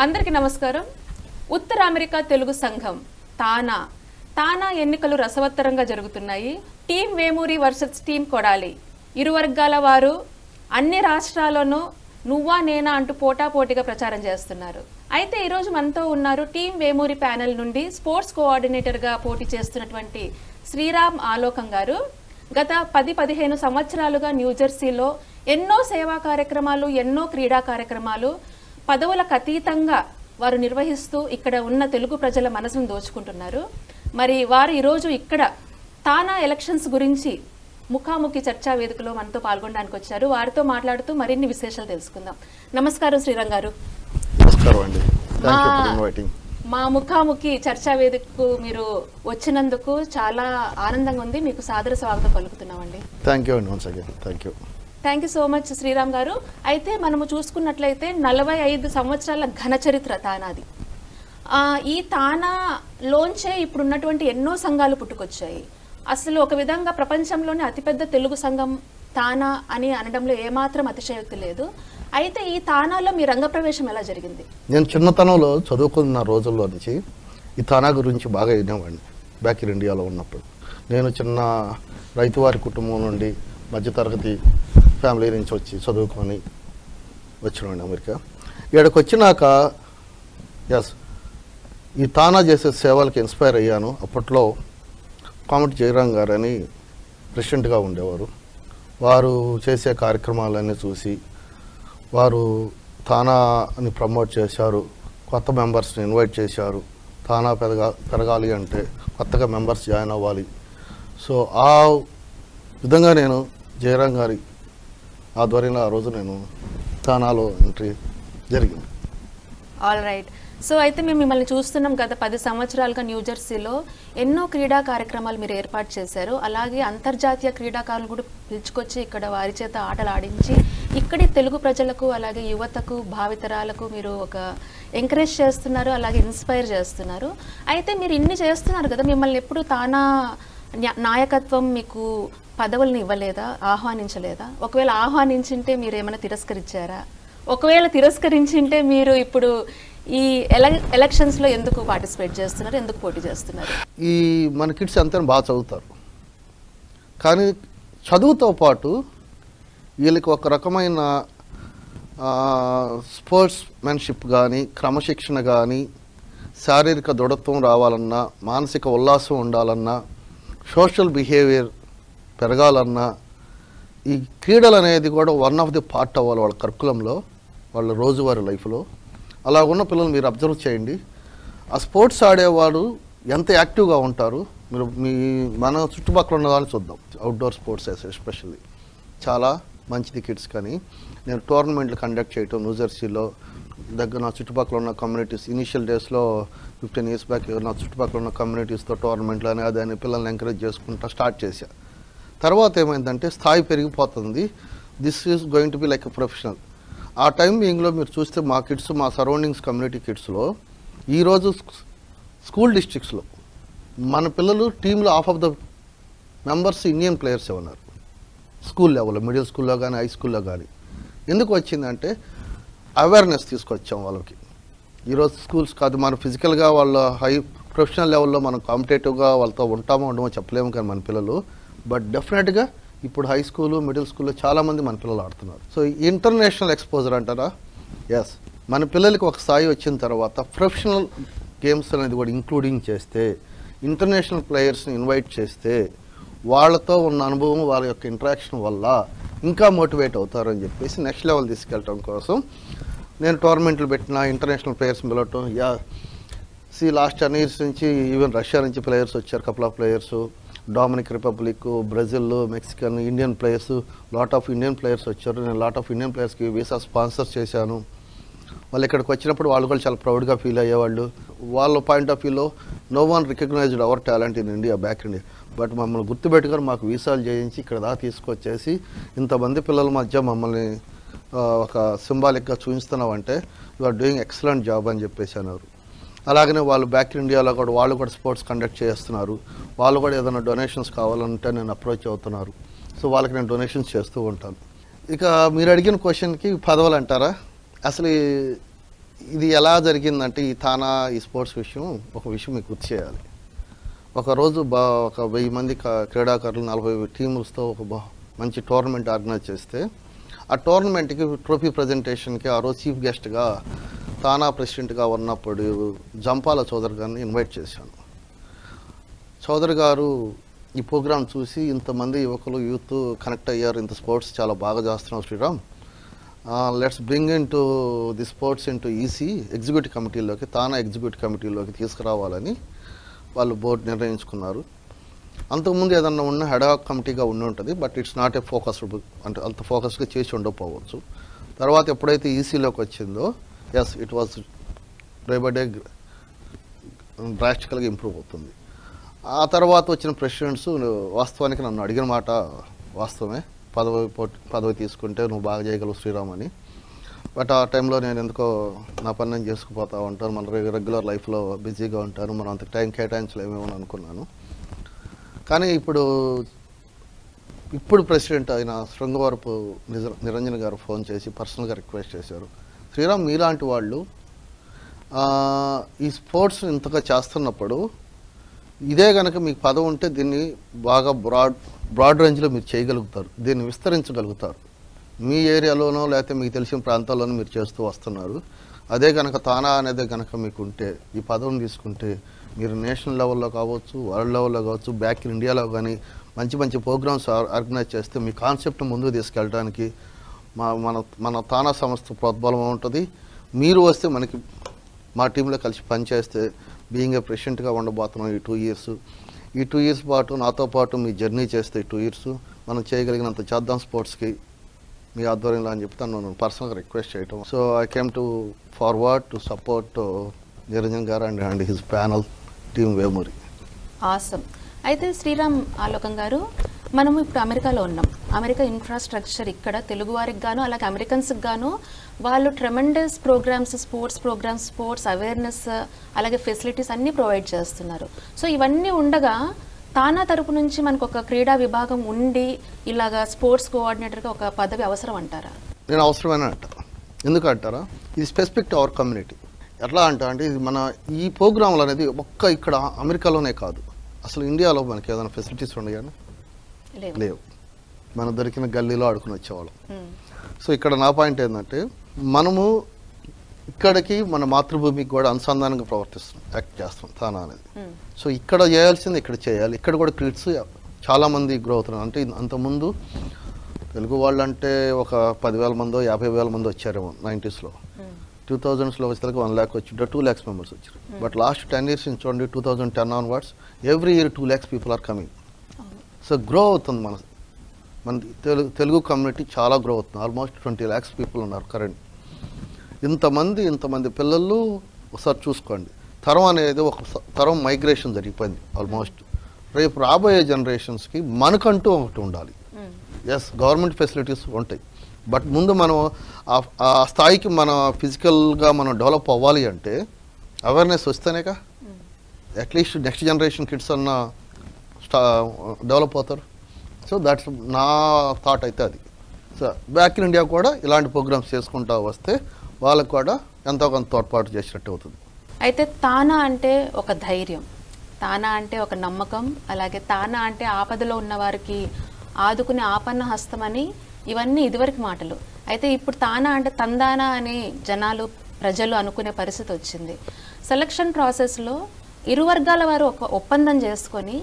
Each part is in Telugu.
అందరికీ నమస్కారం. ఉత్తర అమెరికా తెలుగు సంఘం తానా ఎన్నికలు రసవత్తరంగా జరుగుతున్నాయి. Team Vemuri versus team Kodali ఇరు వర్గాల వారు అన్ని రాష్ట్రాల్లోనూ నువ్వా నేనా అంటూ పోటాపోటీగా ప్రచారం చేస్తున్నారు. అయితే ఈరోజు మనతో ఉన్నారు టీం వేమూరి ప్యానెల్ నుండి స్పోర్ట్స్ కోఆర్డినేటర్గా పోటీ చేస్తున్నటువంటి శ్రీరామ్ ఆలోకం గారు. గత 10-15 సంవత్సరాలుగా న్యూజెర్సీలో ఎన్నో సేవా కార్యక్రమాలు, ఎన్నో క్రీడా కార్యక్రమాలు పదవులకు అతీతంగా వారు నిర్వహిస్తూ ఇక్కడ ఉన్న తెలుగు ప్రజల మనసును దోచుకుంటున్నారు. మరి వారు ఈరోజు ఇక్కడ తానా ఎలక్షన్స్ గురించి ముఖాముఖి చర్చా వేదికలో మనతో పాల్గొనడానికి వచ్చారు. వారితో మాట్లాడుతూ మరిన్ని విశేషాలు తెలుసుకుందాం. నమస్కారం శ్రీరామ్ గారు. మా ముఖాముఖి చర్చా వేదికకు మీరు వచ్చినందుకు చాలా ఆనందంగా ఉంది. మీకు సాదర స్వాగతం పలుకుతున్నామండి. Thank you so much Sriram garu. అయితే మనము చూసుకున్నట్లయితే 45 సంవత్సరాల ఘన చరిత్ర తానాది. ఈ తానాలోంచే ఇప్పుడున్నటువంటి ఎన్నో సంఘాలు పుట్టుకొచ్చాయి. అసలు ఒక విధంగా ప్రపంచంలోనే అతిపెద్ద తెలుగు సంఘం తానా అని అనడంలో ఏమాత్రం అతిశయోక్తి లేదు. అయితే ఈ తానాలో మీ రంగప్రవేశం ఎలా జరిగింది? నేను చిన్నతనంలో చదువుకున్న రోజుల్లో నుంచి ఈ తానా గురించి బాగా వినేవాడిని. బ్యాక్ ఇన్ ఇండియాలో ఉన్నప్పుడు నేను చిన్న రైతువారి కుటుంబం నుండి మధ్యతరగతి ఫ్యామిలీ నుంచి వచ్చి చదువుకొని వచ్చినాండి అమెరికా. ఇక్కడికి వచ్చినాక ఈ తానా చేసే సేవలకి ఇన్స్పైర్ అయ్యాను. అప్పట్లో కామెడీ జయరాం గారు అని ప్రెసిడెంట్గా ఉండేవారు. వారు చేసే కార్యక్రమాలన్నీ చూసి వారు తానాని ప్రమోట్ చేశారు. కొత్త మెంబర్స్ని ఇన్వైట్ చేశారు. తానా పెరగాలి అంటే కొత్తగా మెంబర్స్ జాయిన్ అవ్వాలి. సో ఆ విధంగా నేను జయరాం గారి ఆధ్వర్యంలో ఆ రోజు నేను తానాలో ఎంట్రీ జరిగింది. All right. సో అయితే మేము మిమ్మల్ని చూస్తున్నాం. గత 10 సంవత్సరాలుగా న్యూజెర్సీలో ఎన్నో క్రీడా కార్యక్రమాలు మీరు ఏర్పాటు చేశారు. అలాగే అంతర్జాతీయ క్రీడాకారులు కూడా పిలుచుకొచ్చి ఇక్కడ వారి చేత ఆటలు ఆడించి ఇక్కడి తెలుగు ప్రజలకు అలాగే యువతకు భావితరాలకు మీరు ఒక ఎంకరేజ్ చేస్తున్నారు, అలాగే ఇన్స్పైర్ చేస్తున్నారు. అయితే మీరు ఇన్ని చేస్తున్నారు కదా, మిమ్మల్ని ఎప్పుడు తానా నాయకత్వం మీకు పదవులను ఇవ్వలేదా, ఆహ్వానించలేదా? ఒకవేళ ఆహ్వానించింటే మీరు ఏమైనా తిరస్కరించారా? ఒకవేళ తిరస్కరించింటే మీరు ఇప్పుడు ఈ ఎలక్షన్స్లో ఎందుకు పార్టిసిపేట్ చేస్తున్నారు, ఎందుకు పోటీ చేస్తున్నారు? ఈ మన కిడ్స్ అంతా బాగా చదువుతారు, కానీ చదువుతో పాటు వీళ్ళకి ఒక రకమైన స్పోర్ట్స్ మెన్షిప్ కానీ, క్రమశిక్షణ కానీ, శారీరక దృఢత్వం రావాలన్నా, మానసిక ఉల్లాసం ఉండాలన్నా, సోషల్ బిహేవియర్ పెరగాలన్నా ఈ క్రీడలు అనేది కూడా వన్ ఆఫ్ ది పార్ట్ అవ్వాలి వాళ్ళ కరికులంలో, వాళ్ళ రోజువారీ లైఫ్లో. అలా ఉన్న పిల్లలు మీరు అబ్జర్వ్ చేయండి. ఆ స్పోర్ట్స్ ఆడేవాడు ఎంత యాక్టివ్గా ఉంటారు. మీరు మన చుట్టుపక్కల ఉన్న వాళ్ళు చూద్దాం. అవుట్డోర్ స్పోర్ట్స్ ఎస్పెషల్లీ చాలా మంచిది కిడ్స్. కానీ నేను టోర్నమెంట్లు కండక్ట్ చేయటం న్యూజెర్సీలో దగ్గర నా చుట్టుపక్కల ఉన్న కమ్యూనిటీస్ ఇనీషియల్ డేస్లో 15 years బ్యాక్ నా చుట్టుపక్కల ఉన్న కమ్యూనిటీస్తో టోర్నమెంట్లు అని అదని పిల్లల్ని ఎంకరేజ్ చేసుకుంటా స్టార్ట్ చేశా. తర్వాత ఏమైందంటే స్థాయి పెరిగిపోతుంది. This is going to be like a professional. ఆ టైం బీయింగ్లో మీరు చూస్తే మా కిడ్స్, మా సరౌండింగ్స్ కమ్యూనిటీ కిడ్స్లో ఈరోజు స్కూల్ డిస్ట్రిక్ట్స్లో మన పిల్లలు టీంలో half of the members Indian ప్లేయర్సే ఉన్నారు. స్కూల్ లెవెల్లో, మిడిల్ స్కూల్లో కానీ హై స్కూల్లో కానీ. ఎందుకు వచ్చిందంటే అవేర్నెస్ తీసుకొచ్చాం వాళ్ళకి. ఈరోజు స్కూల్స్ కాదు, మనం ఫిజికల్గా వాళ్ళ హై ప్రొఫెషనల్ లెవెల్లో మనం కాంపిటేటివ్గా వాళ్ళతో ఉండమో చెప్పలేము కానీ మన పిల్లలు. బట్ డెఫినెట్గా ఇప్పుడు హై స్కూలు, మిడిల్ స్కూల్లో చాలామంది మన పిల్లలు ఆడుతున్నారు. సో ఇంటర్నేషనల్ ఎక్స్పోజర్ అంటారా? ఎస్. మన పిల్లలకి ఒక స్థాయి వచ్చిన తర్వాత ప్రొఫెషనల్ గేమ్స్ అనేది కూడా ఇంక్లూడింగ్ చేస్తే, ఇంటర్నేషనల్ ప్లేయర్స్ని ఇన్వైట్ చేస్తే వాళ్ళతో ఉన్న అనుభవం, వాళ్ళ యొక్క ఇంటరాక్షన్ వల్ల ఇంకా మోటివేట్ అవుతారని చెప్పేసి నెక్స్ట్ లెవెల్ తీసుకెళ్ళటం కోసం నేను టోర్నమెంట్లు పెట్టిన, ఇంటర్నేషనల్ ప్లేయర్స్ పిలవటం. లాస్ట్ 10 years నుంచి ఈవెన్ రష్యా నుంచి ప్లేయర్స్ వచ్చారు, couple of players, Dominic Republic, Brazil, Mexican, Indian players, lot of Indian players వచ్చారు. నేను లాట్ ఆఫ్ ఇండియన్ ప్లేయర్స్కి వీసా స్పాన్సర్ చేశాను. వాళ్ళు ఇక్కడికి వచ్చినప్పుడు వాళ్ళు కూడా చాలా ప్రౌడ్గా ఫీల్ అయ్యేవాళ్ళు. వాళ్ళ పాయింట్ ఆఫ్ వ్యూలో no one recognized our talent in India, back India. But మమ్మల్ని గుర్తుపెట్టుకొని మాకు వీసాలు చేయించి ఇక్కడ దాకా తీసుకొచ్చేసి ఇంతమంది పిల్లల మధ్య మమ్మల్ని ఒక సింబాలిక్గా చూపిస్తున్నామంటే you are doing excellent job అని చెప్పేసి అన్నారు. అలాగనే వాళ్ళు బ్యాక్ ఇండియాలో కూడా వాళ్ళు కూడా స్పోర్ట్స్ కండక్ట్ చేస్తున్నారు. వాళ్ళు కూడా ఏదైనా డొనేషన్స్ కావాలంటే నేను అప్రోచ్ అవుతున్నారు. సో వాళ్ళకి నేను డొనేషన్స్ చేస్తూ ఉంటాను. ఇక మీరు అడిగిన క్వశ్చన్కి పదవులు అంటారా? అసలు ఇది ఎలా జరిగిందంటే ఈ తానా ఈ స్పోర్ట్స్ విషయం ఒక విషయం మీకు గుర్తు చేయాలి. ఒకరోజు ఒక 1000 మంది క్రీడాకారులు 40 టీములతో మంచి టోర్నమెంట్ ఆర్గనైజ్ చేస్తే ఆ టోర్నమెంట్కి ట్రోఫీ ప్రజెంటేషన్కి ఆ రోజు చీఫ్ గెస్ట్గా తానా ప్రెసిడెంట్గా ఉన్నప్పుడు జంపాల చౌదరి గారిని ఇన్వైట్ చేశాను. చౌదరి గారు ఈ ప్రోగ్రాం చూసి ఇంతమంది యువకులు యూత్ కనెక్ట్ అయ్యారు, ఇంత స్పోర్ట్స్ చాలా బాగా చేస్తున్నాం Sriram, let's bring in to the sports in to EC executive కమిటీలోకి, తానా ఎగ్జిక్యూటివ్ కమిటీలోకి తీసుకురావాలని వాళ్ళు బోర్డు నిర్ణయించుకున్నారు. అంతకుముందు ఏదన్నా ఉన్న హెడాక్ కమిటీగా ఉండి ఉంటుంది, but it's not a focused, అంటే అంత ఫోకస్గా చేసి ఉండకపోవచ్చు. తర్వాత ఎప్పుడైతే ఈసీలోకి వచ్చిందో as it was day by day డ్రాస్టికల్గా ఇంప్రూవ్ అవుతుంది. ఆ తర్వాత వచ్చిన ప్రెసిడెంట్స్ వాస్తవానికి నన్ను అడిగిన మాట వాస్తవమే, పదవి తీసుకుంటే నువ్వు బాగా చేయగలవు శ్రీరామ్ అని. బట్ ఆ టైంలో నేను ఎందుకో నా పని నేను చేసుకుపోతూ ఉంటాను, మన రెగ్యులర్ లైఫ్లో బిజీగా ఉంటాను, మనం అంత టైం కేటాయించలేమేమో అనుకున్నాను. కానీ ఇప్పుడు ప్రెసిడెంట్ అయిన శృంగవరపు నిరంజన్ గారు ఫోన్ చేసి పర్సనల్గా రిక్వెస్ట్ చేశారు, శ్రీరామ్ మీలాంటి వాళ్ళు ఈ స్పోర్ట్స్ ఇంతగా చేస్తున్నప్పుడు ఇదే కనుక మీకు పదవి ఉంటే దీన్ని బాగా బ్రాడ్ రేంజ్లో మీరు చేయగలుగుతారు, దీన్ని విస్తరించగలుగుతారు. మీ ఏరియాలోనో లేకపోతే మీకు తెలిసిన ప్రాంతాల్లోనూ మీరు చేస్తూ వస్తున్నారు. అదే కనుక తానా అనేది కనుక మీకు ఉంటే ఈ పదవిని తీసుకుంటే మీరు నేషనల్ లెవెల్లో కావచ్చు, వరల్డ్ లెవెల్లో కావచ్చు, బ్యాక్ ఇన్ ఇండియాలో కానీ మంచి మంచి ప్రోగ్రామ్స్ ఆర్గనైజ్ చేస్తే మీ కాన్సెప్ట్ ముందుకు తీసుకెళ్ళడానికి మన తానా సంస్థ ప్రోద్బలం ఉంటుంది. మీరు వస్తే మనకి మా టీంలో కలిసి పనిచేస్తే బీయింగ్ ఏ ప్రెసిడెంట్గా ఉండబోతున్నాం ఈ 2 years. ఈ 2 years పాటు నాతో పాటు మీ జర్నీ చేస్తే ఈ 2 years మనం చేయగలిగినంత చేద్దాం స్పోర్ట్స్కి మీ ఆధ్వర్యంలో అని చెప్తాను నన్ను పర్సనల్గా రిక్వెస్ట్ చేయటం. So I came to forward to support Niranjan garu and his panel team Vemuri. Awesome. అయితే శ్రీరామ్ ఆలోకం గారు, మనము ఇప్పుడు అమెరికాలో ఉన్నాం. అమెరికా ఇన్ఫ్రాస్ట్రక్చర్ ఇక్కడ తెలుగువారికి గాను అలాగే అమెరికన్స్కి గాను వాళ్ళు tremendous programmes, sports programmes, sports awareness అలాగే ఫెసిలిటీస్ అన్నీ ప్రొవైడ్ చేస్తున్నారు. సో ఇవన్నీ ఉండగా తానా తరపు నుంచి మనకు ఒక క్రీడా విభాగం ఉండి ఇలాగా స్పోర్ట్స్ కోఆర్డినేటర్గా ఒక పదవి అవసరం అంటారా? నేను అవసరమైన అంటాను. ఎందుకు అంటారా, ఇది స్పెసిఫిక్ టు అవర్ కమ్యూనిటీ. ఎట్లా అంటే ఇది మన ఈ ప్రోగ్రాంలు అనేది ఒక్క ఇక్కడ అమెరికాలోనే కాదు, అసలు ఇండియాలో మనకి ఏదైనా ఫెసిలిటీస్ ఉన్నాయని లేవు. మన దొరికిన గల్లీలో ఆడుకుని వచ్చేవాళ్ళం. సో ఇక్కడ నా పాయింట్ ఏంటంటే మనము ఇక్కడికి మన మాతృభూమికి కూడా అనుసంధానంగా ప్రవర్తిస్తాం, యాక్ట్ చేస్తాం తానా అనేది. సో ఇక్కడ చేయాల్సింది ఇక్కడ చేయాలి. ఇక్కడ కూడా కిడ్స్ చాలామంది గ్రో అవుతున్నారు. అంటే అంతకుముందు తెలుగు వాళ్ళు అంటే ఒక 10,000 మందో 50,000 మంది వచ్చారేమో 90s. 2000s వచ్చేసరికి 1 lakh వచ్చి 2 lakhs మెంబర్స్ వచ్చారు. బట్ లాస్ట్ 10 years నుంచి చూడండి 2010 onwards every year 2 lakhs people are coming. So grow అవుతుంది మన తెలుగు కమ్యూనిటీ చాలా గ్రో అవుతుంది. ఆల్మోస్ట్ 20 lakhs పీపుల్ ఉన్నారు కరెంట్. ఇంతమంది పిల్లలు ఒకసారి చూసుకోండి. తరం అనేది ఒక తరం మైగ్రేషన్ జరిగిపోయింది ఆల్మోస్ట్. రేపు రాబోయే జనరేషన్స్కి మనకంటూ ఒకటి ఉండాలి. ఎస్, గవర్నమెంట్ ఫెసిలిటీస్ ఉంటాయి, బట్ ముందు మనం ఆ స్థాయికి మన ఫిజికల్గా మనం డెవలప్ అవ్వాలి అంటే అవేర్నెస్ వస్తేనేగా అట్లీస్ట్ నెక్స్ట్ జనరేషన్ కిడ్స్ అన్న డెవలప్ అవుతారు. సో దట్స్ నా థాట్ అయితే అది. సో బ్యాక్ ఇన్ ఇండియా కూడా ఇలాంటి ప్రోగ్రామ్స్ చేసుకుంటూ వస్తే వాళ్ళకు కూడా ఎంతో కొంత తోడ్పాటు చేసినట్టు అవుతుంది. అయితే తానా అంటే ఒక ధైర్యం, తానా అంటే ఒక నమ్మకం, అలాగే తానా అంటే ఆపదలో ఉన్న వారికి ఆదుకునే ఆపన్న హస్తం అని, ఇవన్నీ ఇదివరకు మాటలు. అయితే ఇప్పుడు తానా అంటే తందానా అని ప్రజలు అనుకునే పరిస్థితి వచ్చింది. సెలక్షన్ ప్రాసెస్లో ఇరు వర్గాల వారు ఒక ఒప్పందం చేసుకొని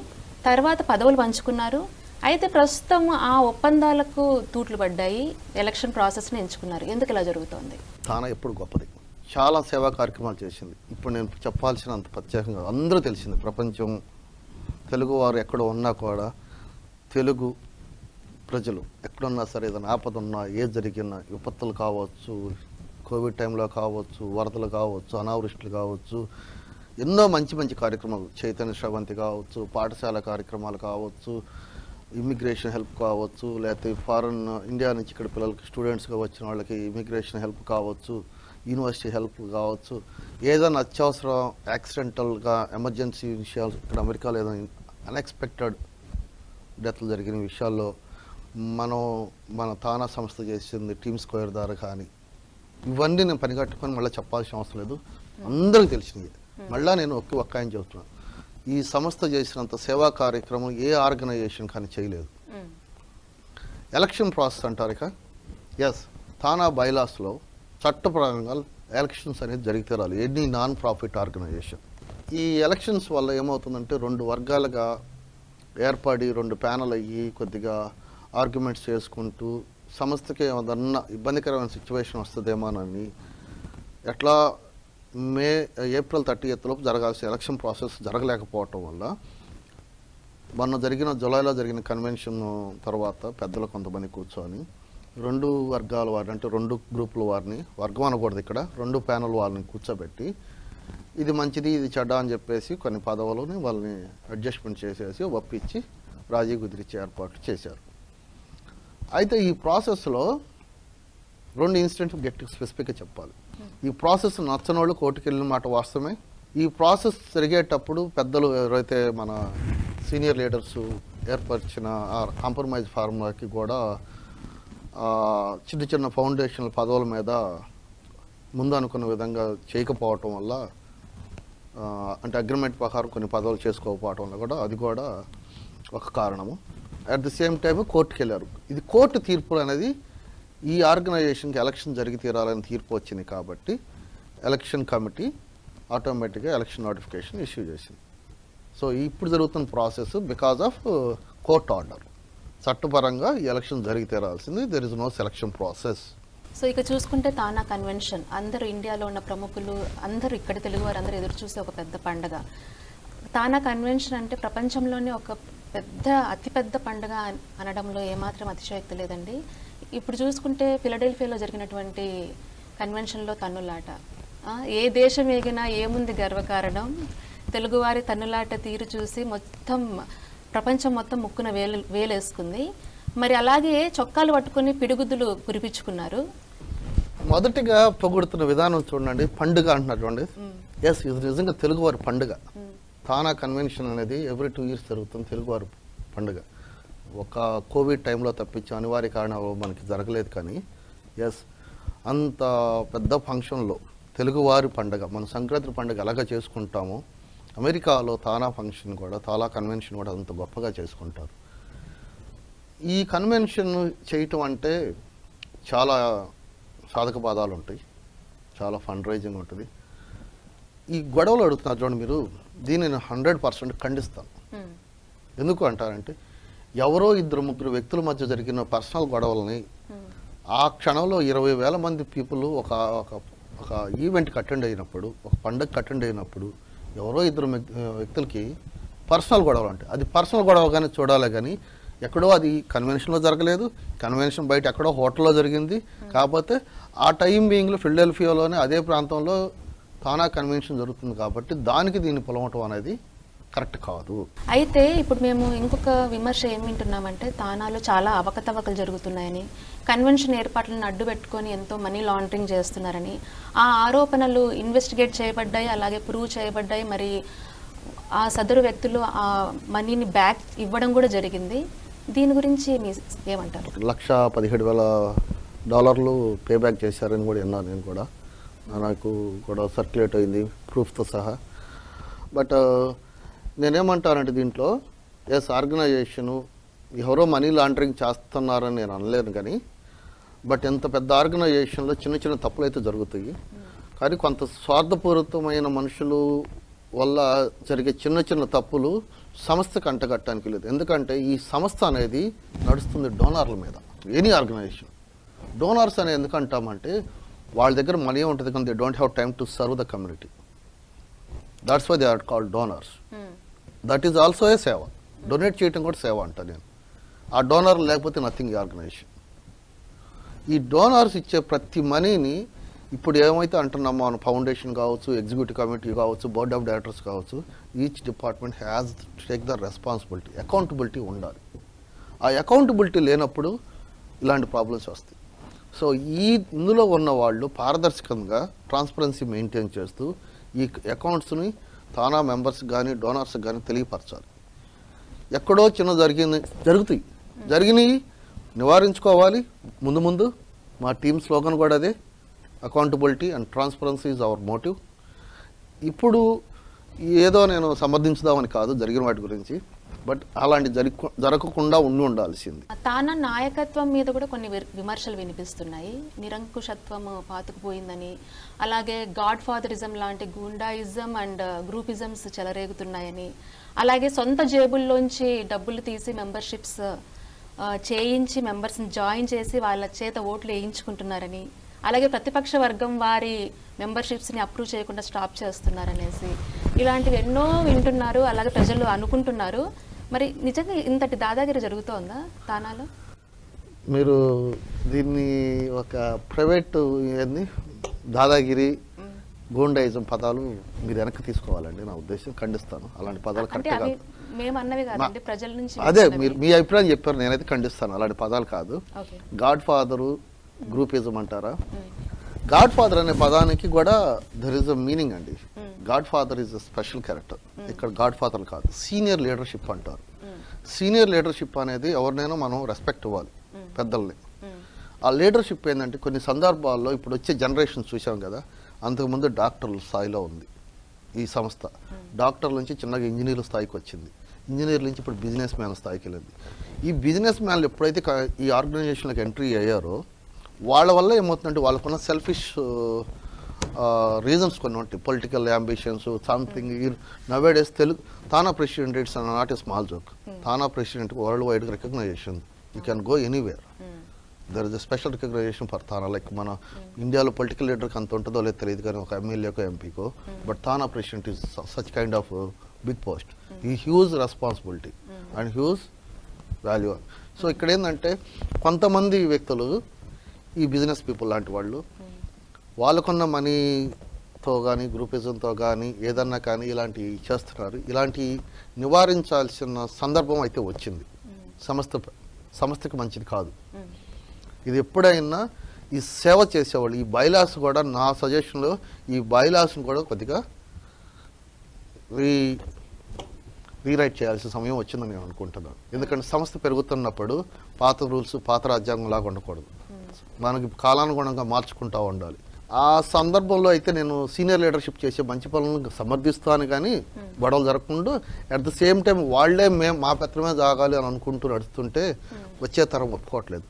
తర్వాత పదవులు పంచుకున్నారు. అయితే ప్రస్తుతం ఆ ఒప్పందాలకు తూట్లు పడ్డాయి, ఎలక్షన్ ప్రాసెస్ని ఎంచుకున్నారు. ఎందుకు ఇలా జరుగుతోంది? తానా ఎప్పుడు గొప్పది, చాలా సేవా కార్యక్రమాలు చేసింది. ఇప్పుడు నేను చెప్పాల్సినంత ప్రత్యేకంగా అందరూ తెలిసింది. ప్రపంచం తెలుగు వారు ఎక్కడ ఉన్నా కూడా, తెలుగు ప్రజలు ఎక్కడున్నా సరే, ఏదైనా ఆపద ఉన్నా, ఏ జరిగినా, విపత్తులు కావచ్చు, కోవిడ్ టైంలో కావచ్చు, వరదలు కావచ్చు, అనావృష్టిలు కావచ్చు, ఎన్నో మంచి కార్యక్రమాలు, చైతన్య శ్రవంతి కావచ్చు, పాఠశాల కార్యక్రమాలు కావచ్చు, ఇమిగ్రేషన్ హెల్ప్ కావచ్చు, లేకపోతే ఇండియా నుంచి ఇక్కడ పిల్లలకి స్టూడెంట్స్గా వచ్చిన వాళ్ళకి ఇమిగ్రేషన్ హెల్ప్ కావచ్చు, యూనివర్సిటీ హెల్ప్ కావచ్చు, ఏదైనా అత్యవసరం యాక్సిడెంటల్గా ఎమర్జెన్సీ విషయాలు, ఇక్కడ అమెరికాలో ఏదైనా అన్ఎక్స్పెక్టెడ్ డెత్లు జరిగిన విషయాల్లో మన తానా సంస్థ చేసింది టీమ్ స్క్వేర్ ద్వారా కానీ, ఇవన్నీ నేను పనిగట్టుకొని మళ్ళీ చెప్పాల్సిన అవసరం లేదు, అందరికీ తెలిసినవి. మళ్ళీ నేను ఒక్క ఆయన చెబుతున్నాను, ఈ సంస్థ చేసినంత సేవా కార్యక్రమం ఏ ఆర్గనైజేషన్ కానీ చేయలేదు. ఎలక్షన్ ప్రాసెస్ అంటారు ఇక, ఎస్, తానా బైలాస్లో చట్టపరంగా ఎలక్షన్స్ అనేది జరిగితే రాలి ఎనీ నాన్ ప్రాఫిట్ ఆర్గనైజేషన్. ఈ ఎలక్షన్స్ వల్ల ఏమవుతుందంటే 2 వర్గాలుగా ఏర్పడి 2 ప్యానల్ అయ్యి కొద్దిగా ఆర్గ్యుమెంట్స్ చేసుకుంటూ సంస్థకి ఏమన్నా ఇబ్బందికరమైన సిచ్యువేషన్ వస్తుందేమోనని ఎట్లా ఏప్రిల్ 30th లోపు జరగాల్సిన ఎలక్షన్ ప్రాసెస్ జరగలేకపోవటం వల్ల జూలైలో జరిగిన కన్వెన్షన్ తర్వాత పెద్దలు కొంతమంది కూర్చొని 2 వర్గాల వారిని, అంటే 2 గ్రూపుల వారిని, వర్గం అనకూడదు ఇక్కడ, 2 ప్యానల్ వారిని కూర్చోబెట్టి ఇది మంచిది ఇది చెడ్డ అని చెప్పేసి కొన్ని పదవులని వాళ్ళని అడ్జస్ట్మెంట్ చేసేసి ఒప్పించి రాజీ కుదిరిచ్చే ఏర్పాట్లు చేశారు. అయితే ఈ ప్రాసెస్లో 2 ఇన్సిడెంట్స్ గట్టి స్పెసిఫిక్గా చెప్పాలి. ఈ ప్రాసెస్ నచ్చని వాళ్ళు కోర్టుకు వెళ్ళిన మాట వాస్తవమే. ఈ ప్రాసెస్ జరిగేటప్పుడు పెద్దలు ఎవరైతే మన సీనియర్ లీడర్స్ ఏర్పరిచిన కాంప్రమైజ్ ఫార్ములాకి కూడా చిన్న చిన్న ఫౌండేషనల్ పదవుల మీద ముందు అనుకున్న విధంగా చేయకపోవటం వల్ల, అంటే అగ్రిమెంట్ ప్రకారం కొన్ని పదవులు చేసుకోకపోవటం వల్ల కూడా అది కూడా ఒక కారణము. అట్ ది సేమ్ టైం కోర్టుకు వెళ్ళారు. ఇది కోర్టు తీర్పు అనేది ఈ ఆర్గనైజేషన్కి ఎలక్షన్ జరిగి తీరాలని తీర్పు వచ్చింది కాబట్టి ఎలక్షన్ కమిటీ ఆటోమేటిక్గా ఎలక్షన్ నోటిఫికేషన్ ఇష్యూ చేసింది. సో ఇప్పుడు జరుగుతున్న process because of court order, చట్టపరంగా ఈ ఎలక్షన్ జరిగి తీరాల్సింది. There is no selection process. So ఇక చూసుకుంటే తానా కన్వెన్షన్ అందరూ ఇండియాలో ఉన్న ప్రముఖులు అందరూ ఇక్కడ తెలుగు వారు అందరూ ఎదురు చూసే ఒక పెద్ద పండుగ. తానా కన్వెన్షన్ అంటే ప్రపంచంలోనే ఒక అతిపెద్ద పండుగ అనడంలో ఏమాత్రం అతిశయోక్తి లేదండి. ఇప్పుడు చూసుకుంటే ఫిలడెల్ఫియాలో జరిగినటువంటి కన్వెన్షన్లో తన్నులాట, ఏ దేశం ఏగినా ఏముంది గర్వకారణం, తెలుగువారి తన్నులాట తీరు చూసి మొత్తం ప్రపంచం మొత్తం ముక్కున వేలేసుకుంది. మరి అలాగే చొక్కాలు పట్టుకుని పిడిగుద్దులు కురిపించుకున్నారు. మొదటిగా పొగుడుతున్న విధానం చూడండి, పండుగ అంటున్నారు చూడండి. ఎస్, ఇది నిజంగా తెలుగువారి పండుగ. తానా కన్వెన్షన్ అనేది ఎవ్రీ 2 years జరుగుతుంది తెలుగువారి పండుగ. ఒక కోవిడ్ టైంలో తప్పించి అనివార్య కారణాలు మనకి జరగలేదు, కానీ ఎస్ అంత పెద్ద ఫంక్షన్లో తెలుగువారి పండుగ, మన సంక్రాంతి పండుగ ఎలాగ చేసుకుంటామో అమెరికాలో తానా ఫంక్షన్ కూడా, తానా కన్వెన్షన్ కూడా అంత గొప్పగా చేసుకుంటారు. ఈ కన్వెన్షన్ చేయటం అంటే చాలా సాధక బాధాలు ఉంటాయి, చాలా ఫండ్ రైజింగ్ ఉంటుంది. ఈ గొడవలు అడుగుతున్నారు చూడండి మీరు, దీన్ని నేను 100% ఖండిస్తాను. ఎందుకు అంటారంటే ఎవరో 2-3 వ్యక్తుల మధ్య జరిగిన పర్సనల్ గొడవలని ఆ క్షణంలో 20,000 మంది పీపుల్ ఒక ఈవెంట్కి అటెండ్ అయినప్పుడు, ఒక పండుగకి అటెండ్ అయినప్పుడు ఎవరో 2 వ్యక్తులకి పర్సనల్ గొడవలు అంటే అది పర్సనల్ గొడవగానే చూడాలి, కానీ ఎక్కడో అది కన్వెన్షన్లో జరగలేదు. కన్వెన్షన్ బయట ఎక్కడో హోటల్లో జరిగింది. కాకపోతే ఆ టైం బీయింగ్లో ఫిలడెల్ఫియాలోనే అదే ప్రాంతంలో తానా కన్వెన్షన్ జరుగుతుంది కాబట్టి దానికి దీన్ని పొలవటం అనేది కరెక్ట్ కాదు. అయితే ఇప్పుడు మేము ఇంకొక విమర్శ ఏం వింటున్నామంటే తానాలో చాలా అవకతవకలు జరుగుతున్నాయని, కన్వెన్షన్ ఏర్పాట్లను అడ్డు పెట్టుకొని ఎంతో మనీ లాండరింగ్ చేస్తున్నారని ఆ ఆరోపణలు ఇన్వెస్టిగేట్ చేయబడ్డాయి, అలాగే ప్రూవ్ చేయబడ్డాయి. మరి ఆ సదరు వ్యక్తులు ఆ మనీని బ్యాక్ ఇవ్వడం కూడా జరిగింది. దీని గురించి ఏమంటారు? $1,17,000 పే బ్యాక్ చేశారని కూడా విన్నాను. నేను కూడా, నాకు కూడా సర్క్యులేట్ అయింది ప్రూఫ్తో సహా. బట్ నేనేమంటానంటే దీంట్లో ఎస్, ఆర్గనైజేషను ఎవరో మనీ లాండరింగ్ చేస్తున్నారని నేను అనలేను, కానీ బట్ ఎంత పెద్ద ఆర్గనైజేషన్లో చిన్న చిన్న తప్పులు అయితే జరుగుతాయి. కానీ కొంత స్వార్థపూరితమైన మనుషులు వల్ల జరిగే చిన్న చిన్న తప్పులు సంస్థకు అంటగట్టడానికి లేదు. ఎందుకంటే ఈ సంస్థ అనేది నడుస్తుంది డోనార్ల మీద. ఎనీ ఆర్గనైజేషన్ డోనార్స్ అనేది ఎందుకు అంటామంటే వాళ్ళ దగ్గర మనీ ఉంటుంది, కానీ they don't have time to serve the community. That's why they are called donors. That is also a seva. Donate చేయటం కూడా సేవ అంట నేను. ఆ డోనర్ లేకపోతే నథింగ్ ఈ ఆర్గనైజేషన్. ఈ డోనార్స్ ఇచ్చే ప్రతి మనీని ఇప్పుడు ఏమైతే అంటున్నామో మన ఫౌండేషన్ కావచ్చు, ఎగ్జిక్యూటివ్ కమిటీ కావచ్చు, బోర్డ్ ఆఫ్ డైరెక్టర్స్ కావచ్చు, each department has take the responsibility. Accountability ఉండాలి. ఆ అకౌంటబిలిటీ లేనప్పుడు ఇలాంటి ప్రాబ్లమ్స్ వస్తాయి. సో ఇందులో ఉన్న వాళ్ళు పారదర్శకంగా ట్రాన్స్పరెన్సీ మెయింటైన్ చేస్తూ ఈ అకౌంట్స్ని తానా మెంబర్స్ కానీ డోనర్స్ కానీ తెలియపరచాలి. ఎక్కడో చిన్న జరిగినాయి నివారించుకోవాలి. ముందు మా టీం స్లోగన్ కూడా అదే, accountability and transparency is our motive. ఇప్పుడు ఏదో నేను సమర్థించుదామని కాదు జరిగిన వాటి గురించి, బట్ అలాంటి జరగకుండా ఉండాల్సింది. తాన నాయకత్వం మీద కూడా కొన్ని విమర్శలు వినిపిస్తున్నాయి. నిరంకుశత్వం పాతుకుపోయిందని, అలాగే గాడ్ ఫాదరిజం లాంటి గూండాయిజం అండ్ గ్రూపిజమ్స్ చెలరేగుతున్నాయని, అలాగే సొంత జేబుల్లోంచి డబ్బులు తీసి మెంబర్షిప్స్ చేయించి మెంబర్స్ని జాయిన్ చేసి వాళ్ళ చేత ఓట్లు వేయించుకుంటున్నారని, అలాగే ప్రతిపక్ష వర్గం వారి మెంబర్షిప్స్ని అప్రూవ్ చేయకుండా స్టాప్ చేస్తున్నారనేసి ఇలాంటివి ఎన్నో వింటున్నారు, అలాగే ప్రజలు అనుకుంటున్నారు. మరి నిజంగా ఇంతటి దాదాగిరి జరుగుతోందా తానాలో? మీరు దీన్ని ఒక ప్రైవేట్ ఏంది దాదాగిరి గూండాయిజం పదాలు మీరు వెనక్కి తీసుకోవాలండి. నా ఉద్దేశం ఖండిస్తాను. అలాంటి పదాలు కరెక్ట్ కాదు. మేము అన్నవి కాదండి, ప్రజల నుంచి. అదే మీరు మీ అభిప్రాయం చెప్పారు, నేనైతే ఖండిస్తాను. అలాంటి పదాలు కాదు. గాడ్ ఫాదరు గ్రూపిజం అంటారా? గాడ్ ఫాదర్ అనే పదానికి కూడా దర్ ఇస్ అ మీనింగ్ అండి. God father is a special character. ఇక్కడ గాడ్ ఫాదర్ కాదు, సీనియర్ లీడర్షిప్ అంటారు. సీనియర్ లీడర్షిప్ అనేది ఎవరినైనా మనం రెస్పెక్ట్ ఇవ్వాలి, పెద్దల్ని. ఆ లీడర్షిప్ ఏంటంటే కొన్ని సందర్భాల్లో ఇప్పుడు వచ్చే జనరేషన్ చూసాం కదా, అంతకుముందు డాక్టర్ల స్థాయిలో ఉంది ఈ సంస్థ. డాక్టర్ల నుంచి చిన్నగా ఇంజనీర్ల స్థాయికి వచ్చింది, ఇంజనీర్ల నుంచి ఇప్పుడు బిజినెస్ మ్యాన్ స్థాయికి వెళ్ళింది. ఈ బిజినెస్ మ్యాన్లు ఎప్పుడైతే ఈ ఆర్గనైజేషన్లకు ఎంట్రీ అయ్యారో వాళ్ళ వల్ల ఏమవుతుందంటే వాళ్ళకున్న సెల్ఫిష్ రీజన్స్ కొన్ని ఉంటాయి, political ambitions something. Nowadays TANA president it's not a small joke. TANA president world wide recognition, you can go anywhere. There is a special recognition for TANA. Like మన ఇండియాలో పొలిటికల్ లీడర్కి అంత ఉంటుందో లేదో తెలియదు కానీ ఒక ఎమ్మెల్యేకో ఎంపీకో, but TANA president is such kind of big post. ఈ huge responsibility and huge value. So ఇక్కడ ఏంటంటే కొంతమంది వ్యక్తులు, ఈ బిజినెస్ పీపుల్ లాంటి వాళ్ళు, వాళ్ళకున్న మనీతో కానీ గ్రూపిజంతో కానీ ఏదన్నా కానీ ఇలాంటివి చేస్తున్నారు. ఇలాంటి నివారించాల్సిన సందర్భం అయితే వచ్చింది. సంస్థకి మంచిది కాదు ఇది. ఎప్పుడైనా ఈ సేవ చేసేవాళ్ళు ఈ బైలాస్ కూడా, నా సజెషన్లో ఈ బైలాస్ని కూడా కొద్దిగా రీరైట్ చేయాల్సిన సమయం వచ్చిందని నేను అనుకుంటున్నాను. ఎందుకంటే సంస్థ పెరుగుతున్నప్పుడు పాత రూల్స్, పాత రాజ్యాంగం లాగా ఉండకూడదు, మనకి కాలానుగుణంగా మార్చుకుంటూ ఉండాలి. ఆ సందర్భంలో అయితే నేను సీనియర్ లీడర్షిప్ చేసే మంచి పనులను సమర్థిస్తాను, కానీ గొడవలు జరగకుండా అట్ ద సేమ్ టైం వాళ్ళే మేము మా పెత్తనమే జాగాలి అని అనుకుంటూ నడుస్తుంటే వచ్చే తరం ఒప్పుకోవట్లేదు.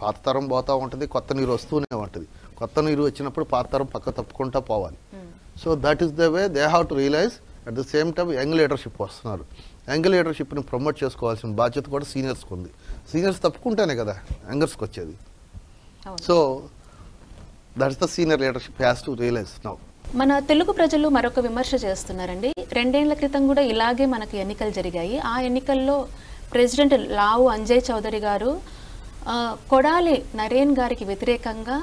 పాత తరం పోతూ ఉంటుంది, కొత్త నీరు వస్తూనే ఉంటుంది. కొత్త నీరు వచ్చినప్పుడు పాత తరం పక్క తప్పుకుంటూ పోవాలి. So that is the way they have to realize. At the same time young leadership వస్తున్నారు. యంగ్ లీడర్షిప్ని ప్రమోట్ చేసుకోవాల్సిన బాధ్యత కూడా సీనియర్స్కి ఉంది. సీనియర్స్ తప్పుకుంటేనే కదా యంగర్స్కి వచ్చేది. So that's the senior leadership has to realize now. మన తెలుగు ప్రజలు మరొక విమర్శ చేస్తున్నారండి. 2 ఏళ్ల క్రితం కూడా ఇలాగే మనకి ఎన్నికలు జరిగాయి. ఆ ఎన్నికల్లో ప్రెసిడెంట్ లావు అంజయ్ చౌదరి గారు కొడాలి నరేన్ గారికి వ్యతిరేకంగా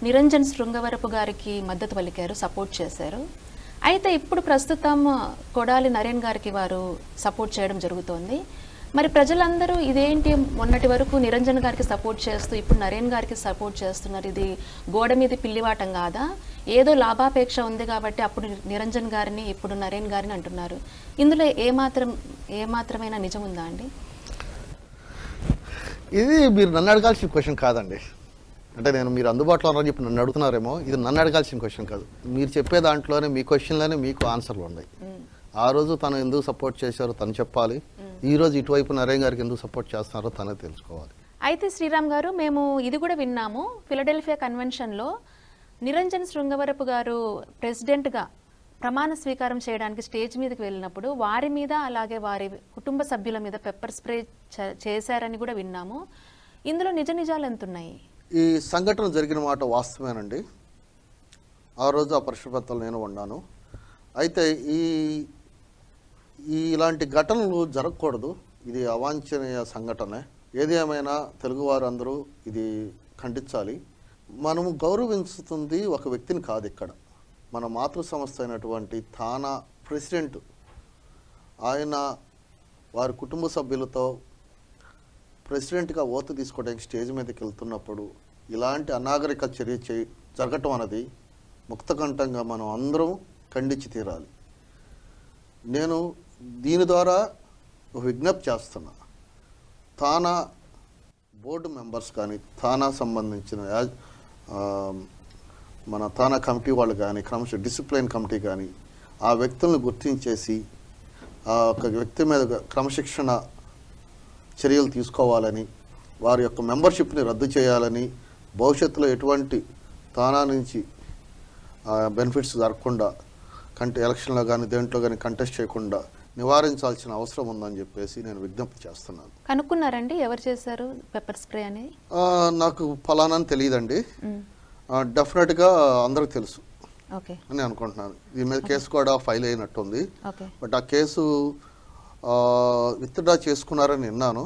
నిరంజన్ శృంగవరపు గారికి మద్దతు పలికారు, సపోర్ట్ చేశారు. అయితే ఇప్పుడు ప్రస్తుతం కొడాలి నరేన్ గారికి వారు సపోర్ట్ చేయడం జరుగుతోంది. మరి ప్రజలందరూ ఇదేంటి, మొన్నటి వరకు నిరంజన్ గారికి సపోర్ట్ చేస్తూ ఇప్పుడు నరేన్ గారికి సపోర్ట్ చేస్తున్నారు, ఇది గోడ మీద పిల్లివాటం కాదా, ఏదో లాభాపేక్ష ఉంది కాబట్టి అప్పుడు నిరంజన్ గారిని ఇప్పుడు నరేన్ గారిని అంటున్నారు. ఇందులో ఏమాత్రమైన నిజం ఉందా అండి? ఇది మీరు నన్ను అడగాల్సిన క్వశ్చన్ కాదండి. అంటే నేను మీరు అందుబాటులో ఉన్నారని చెప్పి నన్ను అడుగుతున్నారేమో, ఇది నన్ను అడగాల్సిన క్వశ్చన్ కాదు. మీరు చెప్పే దాంట్లోనే మీ క్వశ్చన్లోనే మీకు ఆన్సర్లు ఉన్నాయి. ఆ రోజు తను ఎందుకు సపోర్ట్ చేశారో తను చెప్పాలి, ఈ రోజు ఇటువైపు నరేన్ గారికి ఎందుకు సపోర్ట్ చేస్తున్నారో తనే తెలుసుకోవాలి. అయితే శ్రీరామ్ గారు, మేము ఇది కూడా విన్నాము, ఫిలడెల్ఫియా కన్వెన్షన్లో నిరంజన్ శృంగవరపు గారు ప్రెసిడెంట్గా ప్రమాణ స్వీకారం చేయడానికి స్టేజ్ మీదకి వెళ్ళినప్పుడు వారి మీద అలాగే వారి కుటుంబ సభ్యుల మీద పెప్పర్ స్ప్రే చేశారని కూడా విన్నాము. ఇందులో నిజాలు ఎంత ఉన్నాయి? ఈ సంఘటన జరిగిన మాట వాస్తవేనండి. ఆ రోజు ఆ పరిశుభ్రతలు నేను ఉన్నాను. అయితే ఇలాంటి ఘటనలు జరగకూడదు, ఇది అవాంఛనీయ సంఘటనే. ఏది ఏమైనా తెలుగువారు అందరూ ఇది ఖండించాలి. మనము గౌరవించుతుంది ఒక వ్యక్తిని కాదు, ఇక్కడ మన మాతృ సంస్థ అయినటువంటి తానా ప్రెసిడెంట్ ఆయన వారి కుటుంబ సభ్యులతో ప్రెసిడెంట్గా ఓటు తీసుకోవడానికి స్టేజ్ మీదకి వెళ్తున్నప్పుడు ఇలాంటి అనాగరిక చర్య జరగటం అన్నది ముక్తకంఠంగా మనం అందరం ఖండించి తీరాలి. నేను దీని ద్వారా ఒక విజ్ఞప్తి చేస్తున్నా, తానా బోర్డు మెంబర్స్ కానీ తానా సంబంధించిన మన తానా కమిటీ వాళ్ళు కానీ డిసిప్లిన్ కమిటీ కానీ ఆ వ్యక్తులను గుర్తించేసి ఆ ఒక వ్యక్తి మీద క్రమశిక్షణ చర్యలు తీసుకోవాలని, వారి యొక్క మెంబర్షిప్ని రద్దు చేయాలని, భవిష్యత్తులో ఎటువంటి తానా నుంచి బెనిఫిట్స్ జరగకుండా ఎలక్షన్లో కానీ దేంట్లో కానీ కంటెస్ట్ చేయకుండా నివారించాల్సిన అవసరం ఉందని చెప్పేసి నేను విజ్ఞప్తి చేస్తున్నాను. కనుక్కున్నారండి ఎవరు చేశారు పెప్పర్ స్ప్రే అని? నాకు ఫలానాని తెలియదండి. డెఫినెట్గా అందరికి తెలుసు అని అనుకుంటున్నాను. దీని మీద కేసు కూడా ఫైల్ అయినట్టుంది. బట్ ఆ కేసు విత్డ్రా చేసుకున్నారని విన్నాను.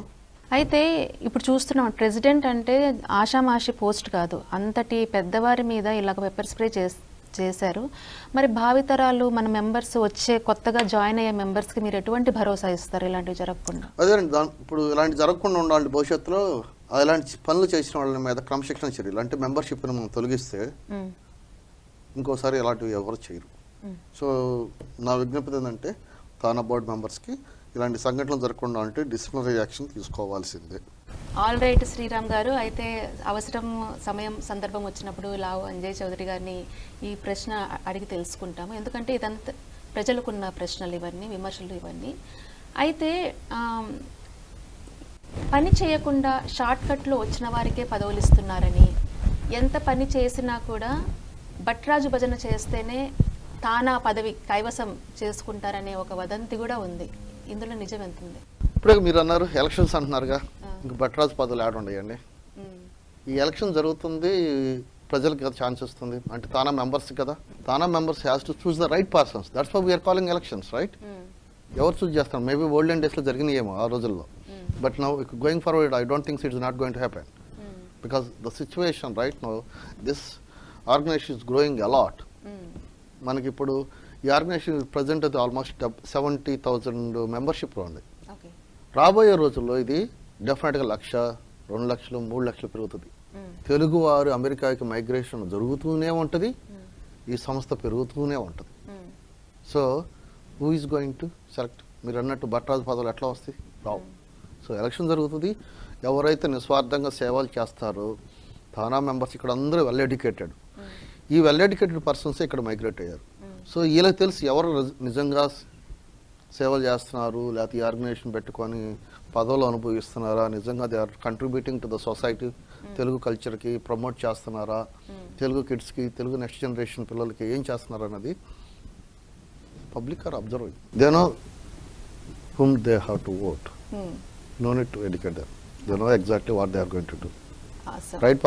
అయితే ఇప్పుడు చూస్తున్నాం ప్రెసిడెంట్ అంటే ఆషామాషి పోస్ట్ కాదు, అంతటి పెద్దవారి మీద ఇలాగ పెప్పర్ స్ప్రే చేశారు. మరి భావితరాలు మన మెంబర్స్ వచ్చే కొత్తగా జాయిన్ అయ్యే మెంబర్స్కి మీరు ఎటువంటి భరోసా ఇస్తారు ఇలాంటివి జరగకుండా? అదేనండి, ఇప్పుడు ఇలాంటి జరగకుండా ఉండాలి. భవిష్యత్తులో ఇలాంటి పనులు చేసిన వాళ్ళ మీద క్రమశిక్షణ చర్యలు అంటే మెంబర్షిప్ని మనం తొలగిస్తే ఇంకోసారి ఇలాంటివి ఎవరు చేయరు. సో నా విజ్ఞప్తి ఏంటంటే తానా బోర్డు మెంబర్స్కి ఇలాంటి సంఘటనలు జరగకుండా అంటే డిసిప్లినరీ యాక్షన్ తీసుకోవాల్సిందే. ఆల్ రైట్ శ్రీరామ్ గారు, అయితే అవసరం సమయం సందర్భం వచ్చినప్పుడు లావు అంజయ్ చౌదరి గారిని ఈ ప్రశ్న అడిగి తెలుసుకుంటాము. ఎందుకంటే ఇదంతా ప్రజలకున్న ప్రశ్నలు ఇవన్నీ, విమర్శలు ఇవన్నీ. అయితే పని చేయకుండా షార్ట్ కట్లో వచ్చిన వారికే పదవులు ఇస్తున్నారని, ఎంత పని చేసినా కూడా భట్రాజు భజన చేస్తేనే తానా పదవి కైవసం చేసుకుంటారనే ఒక వదంతి కూడా ఉంది. ఇందులో నిజం ఎంత ఉంది? ఇప్పుడే మీరు అన్నారు ఎలక్షన్స్ అంటున్నారుగా, ఇంక భట్రాజు పదవులు యాడ్ ఉండయండి. ఈ ఎలక్షన్ జరుగుతుంది, ప్రజలకు కదా ఛాన్స్ వస్తుంది అంటే తానా మెంబర్స్ కదా. TANA members has to choose the right persons. That's why we are calling elections, right? ఎవరు చూస్ చేస్తారు? మేబీ ఓల్డెన్ డేస్లో జరిగినాయేమో ఆ రోజుల్లో. But now going forward I don't think it's not going to happen because the situation right now this organisation is growing a lot. మనకి ఇప్పుడు ఈ ఆర్గనైజేషన్ ప్రజెంట్ అది ఆల్మోస్ట్ 70,000 మెంబర్షిప్లో ఉంది. రాబోయే రోజుల్లో ఇది డెఫినెట్గా 1,00,000, 2,00,000, 3,00,000 పెరుగుతుంది. తెలుగువారు అమెరికాకి మైగ్రేషన్ జరుగుతూనే ఉంటుంది, ఈ సంస్థ పెరుగుతూనే ఉంటుంది. So who is going to select? మీరు అన్నట్టు భట్రాజు పదవులు ఎట్లా వస్తాయి? రావు. సో ఎలక్షన్ జరుగుతుంది, ఎవరైతే నిస్వార్థంగా సేవలు చేస్తారో తానా మెంబర్స్ ఇక్కడ అందరూ వెల్ ఎడ్యుకేటెడ్, ఈ వెల్ ఎడ్యుకేటెడ్ పర్సన్స్ ఇక్కడ మైగ్రేట్ అయ్యారు. సో వీళ్ళకి తెలుసు ఎవరు నిజంగా సేవలు చేస్తున్నారు, లేకపోతే ఈ ఆర్గనైజేషన్ పెట్టుకొని పదవులు అనుభవిస్తున్నారా, నిజంగా they are contributing to the society, Telugu కల్చర్కి ప్రమోట్ చేస్తున్నారా, తెలుగు కిడ్స్కి, తెలుగు నెక్స్ట్ జనరేషన్ పిల్లలకి ఏం చేస్తున్నారు అన్నది public are observing. They know whom they have to vote. No need to educate them. They know exactly what they are going to do. Right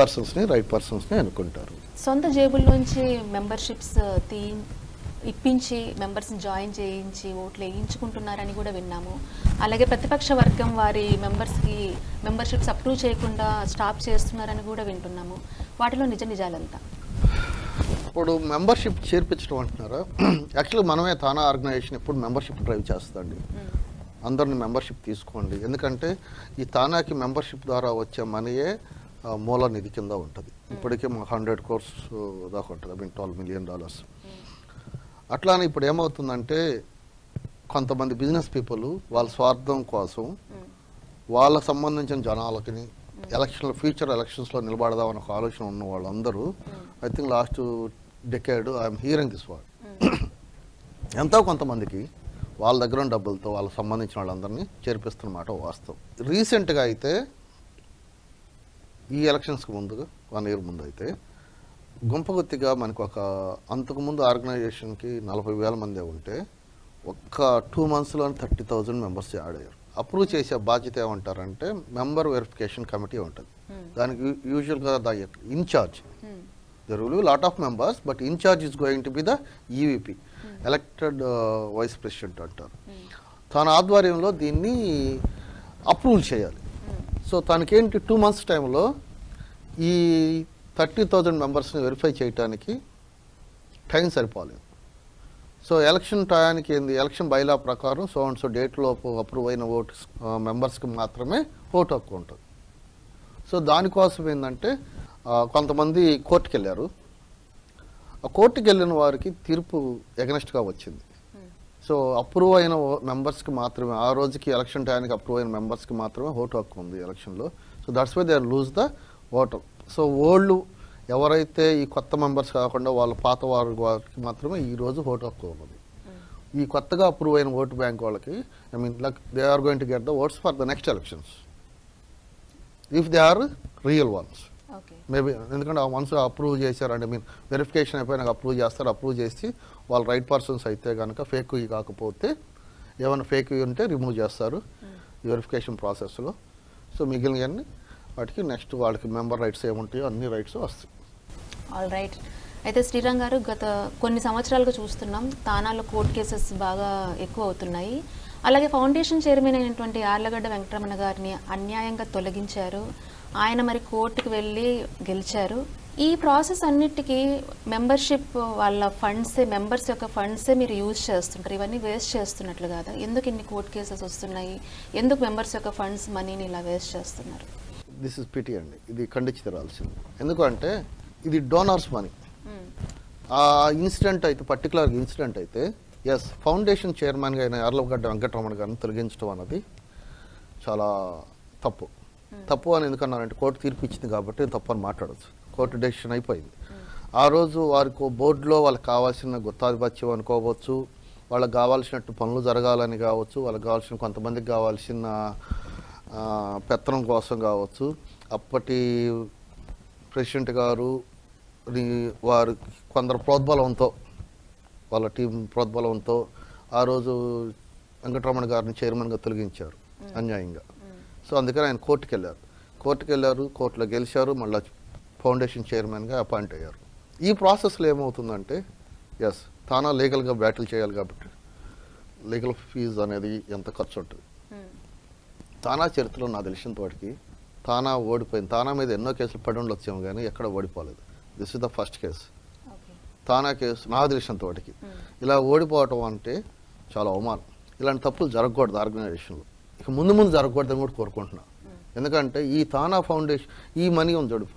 పర్సన్స్ని అనుకుంటారు. సొంత జేబుల్లోంచి మెంబర్షిప్స్ ఇప్పించి మెంబర్స్ని జాయిన్ చేయించి ఓట్లు వేయించుకుంటున్నారని కూడా విన్నాము. అలాగే ప్రతిపక్ష వర్గం వారి మెంబర్షిప్స్ అప్రూవ్ చేయకుండా స్టాప్ చేస్తున్నారని కూడా వింటున్నాము. వాటిలో నిజాలంతా? ఇప్పుడు మెంబర్షిప్ చేర్పించడం అంటున్నారా? యాక్చువల్గా మనమే తానా ఆర్గనైజేషన్ ఎప్పుడు మెంబర్షిప్ డ్రైవ్ చేస్తుందండి. అందరిని మెంబర్షిప్ తీసుకోండి, ఎందుకంటే ఈ తానాకి మెంబర్షిప్ ద్వారా వచ్చే మనీయే మూల నిధి కింద ఉంటుంది. ఇప్పటికే 100 crores దాకా ఉంటుంది, $12 million. అట్లానే ఇప్పుడు ఏమవుతుందంటే కొంతమంది బిజినెస్ పీపుల్ వాళ్ళ స్వార్థం కోసం వాళ్ళకు సంబంధించిన జనాలకి ఫ్యూచర్ ఎలక్షన్స్లో నిలబడదామని ఒక ఆలోచన ఉన్న వాళ్ళందరూ I think last decade I'm hearing this word ఎంతో కొంతమందికి వాళ్ళ దగ్గర ఉన్న డబ్బులతో వాళ్ళకి సంబంధించిన వాళ్ళందరినీ చేర్పిస్తున్నమాట వాస్తవం. రీసెంట్గా అయితే ఈ ఎలక్షన్స్కి ముందుగా 1 year ముందు అయితే గుంపగుత్తిగా మనకు అంతకుముందు ఆర్గనైజేషన్కి 40,000 మందే ఉంటే ఒక్క 2 monthsలో 30,000 మెంబర్స్ యాడ్ అయ్యారు. అప్రూవ్ చేసే బాధ్యత ఏమంటారంటే మెంబర్ వెరిఫికేషన్ కమిటీ ఉంటుంది. దానికి యూజువల్గా the incharge there will be lot of members but incharge is going to be the EVP, elected vice president అంటారు. తన ఆధ్వర్యంలో దీన్ని అప్రూవ్ చేయాలి. సో తనకేంటి 2 months టైంలో ఈ 30,000 మెంబర్స్ని వెరిఫై చేయడానికి టైం సరిపోలేదు. సో ఎలక్షన్ టయానికి ఏంది, ఎలక్షన్ బైలా ప్రకారం సో డేట్లోపు అప్రూవ్ అయిన మెంబర్స్కి మాత్రమే ఓటు హక్కు ఉంటుంది. సో దానికోసం ఏంటంటే కొంతమంది కోర్టుకు వెళ్ళారు. ఆ కోర్టుకు వెళ్ళిన వారికి తీర్పు ఎగనెస్ట్గా వచ్చింది. సో అప్రూవ్ అయిన మెంబర్స్కి మాత్రమే ఆ రోజుకి ఎలక్షన్ టయానికి అప్రూవ్ అయిన మెంబర్స్కి మాత్రమే ఓటు హక్కు ఉంది ఎలక్షన్లో. So that's why they are lose the voter. So old ఎవరైతే ఈ కొత్త మెంబర్స్ కాకుండా వాళ్ళ పాత వారికి మాత్రమే ఈరోజు ఓటు హక్కు ఉన్నది. ఈ కొత్తగా అప్రూవ్ అయిన ఓటు బ్యాంక్ వాళ్ళకి they are going to get the votes for the next elections if they are real ones. Maybe ఎందుకంటే వన్స్ అప్రూవ్ చేశారంటే వెరిఫికేషన్ అయిపోయినాక అప్రూవ్ చేస్తారు. అప్రూవ్ చేసి వాళ్ళు రైట్ పర్సన్స్ అయితే కనుక ఫేక్ కాకపోతే ఏమైనా ఫేక్ ఉంటే రిమూవ్ చేస్తారు ఈ వెరిఫికేషన్ ప్రాసెస్లో. సో మిగిలినవన్నీ వాటికి నెక్స్ట్ వాళ్ళకి మెంబర్ రైట్స్ ఏముంటాయో అన్ని రైట్స్ వస్తాయి. All right. అయితే శ్రీరామ్ గారు, గత కొన్ని సంవత్సరాలుగా చూస్తున్నాం తానాలో కోర్టు కేసెస్ బాగా ఎక్కువ అవుతున్నాయి. అలాగే ఫౌండేషన్ చైర్మన్ అయినటువంటి యార్లగడ్డ వెంకటరమణ గారిని అన్యాయంగా తొలగించారు. ఆయన మరి కోర్టుకు వెళ్ళి గెలిచారు. ఈ ప్రాసెస్ అన్నిటికీ మెంబర్షిప్ వాళ్ళ ఫండ్సే, మెంబర్స్ యొక్క ఫండ్సే మీరు యూజ్ చేస్తుంటారు. ఇవన్నీ వేస్ట్ చేస్తున్నట్లు కాదా? ఎందుకు ఇన్ని కోర్టు కేసెస్ వస్తున్నాయి? ఎందుకు మెంబర్స్ యొక్క ఫండ్స్ మనీని ఇలా వేస్ట్ చేస్తున్నారు? దిస్ ఇస్ పిటీ అండి. ఇది ఖండించి తీరాల్సింది. ఎందుకంటే ఇది డోనర్స్ మనీ. ఆ ఇన్సిడెంట్ అయితే పర్టికులర్ ఇన్సిడెంట్ అయితే ఎస్, ఫౌండేషన్ చైర్మన్గా అయిన యార్లగడ్డ వెంకటరమణ గారిని తొలగించడం అన్నది చాలా తప్పు. తప్పు అని ఎందుకన్నానంటే కోర్టు తీర్పు ఇచ్చింది కాబట్టి తప్పు అని మాట్లాడచ్చు. కోర్టు డెసిషన్ అయిపోయింది. ఆ రోజు వారికి బోర్డులో వాళ్ళకి కావాల్సిన గుత్తాధిపత్యం అనుకోవచ్చు, వాళ్ళకి కావాల్సినట్టు పనులు జరగాలని కావచ్చు, వాళ్ళకి కావాల్సిన కొంతమందికి కావాల్సిన పెత్తనం కోసం కావచ్చు, అప్పటి ప్రెసిడెంట్ గారు వారు కొందరు ప్రోద్బలంతో, వాళ్ళ టీం ప్రోద్బలంతో ఆ రోజు వెంకటరమణ గారిని చైర్మన్గా తొలగించారు అన్యాయంగా. సో అందుకని ఆయన కోర్టుకు వెళ్ళారు, కోర్టులో గెలిచారు, మళ్ళీ ఫౌండేషన్ చైర్మన్గా అపాయింట్ అయ్యారు. ఈ ప్రాసెస్లో ఏమవుతుందంటే ఎస్, తానా లీగల్గా బ్యాటిల్ చేయాలి కాబట్టి లీగల్ ఫీజు అనేది ఎంత ఖర్చు ఉంటుంది. తానా చరిత్రలో నాకు తెలిసినంత వాటికి తానా ఓడిపోయింది. తానా మీద ఎన్నో కేసులు పడి ఉండొచ్చాము కానీ ఎక్కడ ఓడిపోలేదు. This is the first case. TANA case నాకు తెలిసినంత వాటికి ఇలా ఓడిపోవటం అంటే చాలా అవమానం. ఇలాంటి తప్పులు జరగకూడదు ఆర్గనైజేషన్లో. ఇక ముందు జరగకూడదని కూడా కోరుకుంటున్నా. ఎందుకంటే ఈ తానా ఫౌండేషన్ ఈ మనీ ఉంది చూడు,